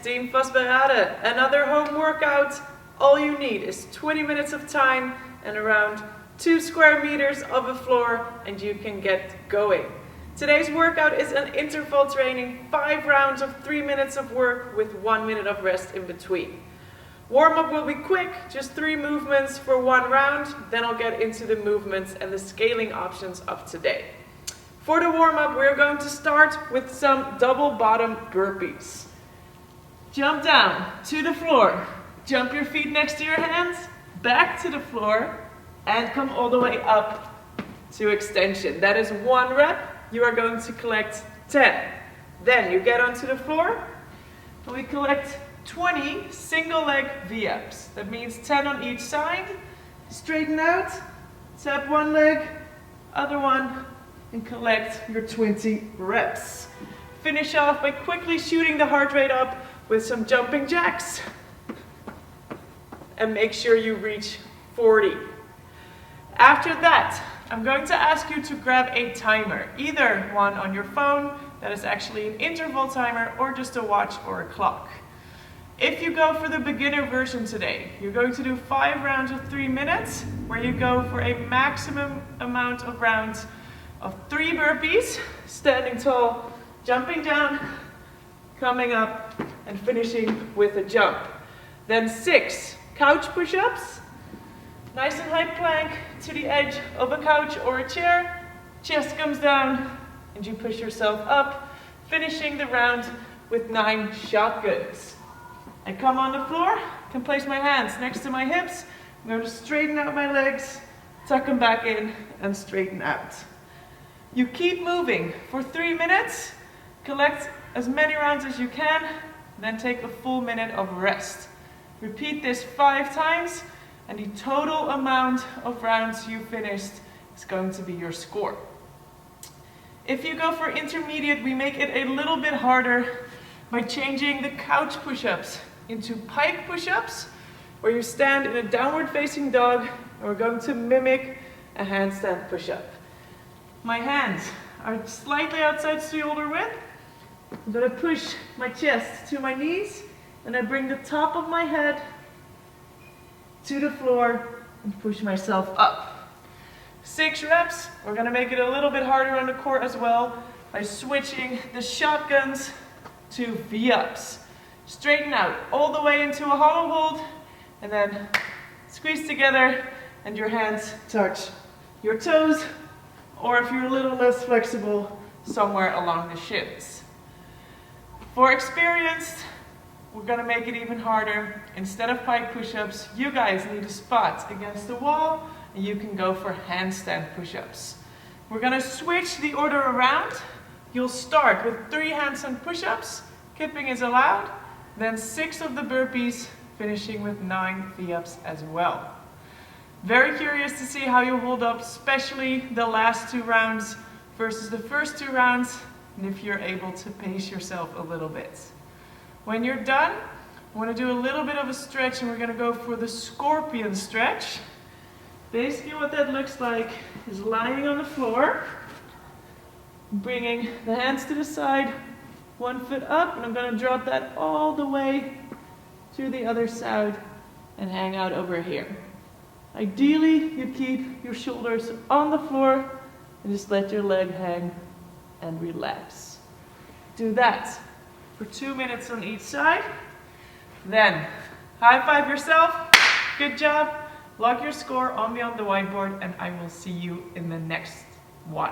Team Vastberaden, another home workout. All you need is 20 minutes of time and around 2 square meters of a floor and you can get going. Today's workout is an interval training, 5 rounds of 3 minutes of work with 1 minute of rest in between. Warm-up will be quick, just 3 movements for 1 round, then I'll get into the movements and the scaling options of today. For the warm-up, we're going to start with some double bottom burpees. Jump down to the floor, jump your feet next to your hands, back to the floor, and come all the way up to extension. That is 1 rep. You are going to collect 10. Then you get onto the floor, and we collect 20 single leg V-ups. That means 10 on each side. Straighten out, tap one leg, other one, and collect your 20 reps. Finish off by quickly shooting the heart rate up with some jumping jacks. And make sure you reach 40. After that, I'm going to ask you to grab a timer, either one on your phone that is actually an interval timer or just a watch or a clock. If you go for the beginner version today, you're going to do 5 rounds of 3 minutes, where you go for a maximum amount of rounds of 3 burpees, standing tall, jumping down, coming up, and finishing with a jump. Then 6 couch push-ups, nice and high plank to the edge of a couch or a chair, chest comes down, and you push yourself up, finishing the round with 9 shotguns. I come on the floor, can place my hands next to my hips, I'm going to straighten out my legs, tuck them back in, and straighten out. You keep moving for 3 minutes, collect as many rounds as you can, then take a full minute of rest. Repeat this 5 times, and the total amount of rounds you finished is going to be your score. If you go for intermediate, we make it a little bit harder by changing the couch push-ups into pike push-ups, where you stand in a downward facing dog, and we're going to mimic a handstand push-up. My hands are slightly outside shoulder width. I'm going to push my chest to my knees, and I bring the top of my head to the floor and push myself up. 6 reps. We're going to make it a little bit harder on the core as well by switching the shotguns to V-ups. Straighten out all the way into a hollow hold, and then squeeze together and your hands touch your toes, or if you're a little less flexible, somewhere along the shins. For experienced, we're going to make it even harder. Instead of pike push-ups, you guys need a spot against the wall, and you can go for handstand push-ups. We're going to switch the order around. You'll start with 3 handstand push-ups, kipping is allowed, then 6 of the burpees, finishing with 9 V-ups as well. Very curious to see how you hold up, especially the last 2 rounds versus the first 2 rounds, and if you're able to pace yourself a little bit. When you're done, I want to do a little bit of a stretch, and we're going to go for the scorpion stretch. Basically what that looks like is lying on the floor, bringing the hands to the side, 1 foot up, and I'm going to drop that all the way to the other side and hang out over here. Ideally, you keep your shoulders on the floor and just let your leg hang and relax. Do that for 2 minutes on each side. Then, high five yourself. Good job. Log your score on the whiteboard, and I will see you in the next one.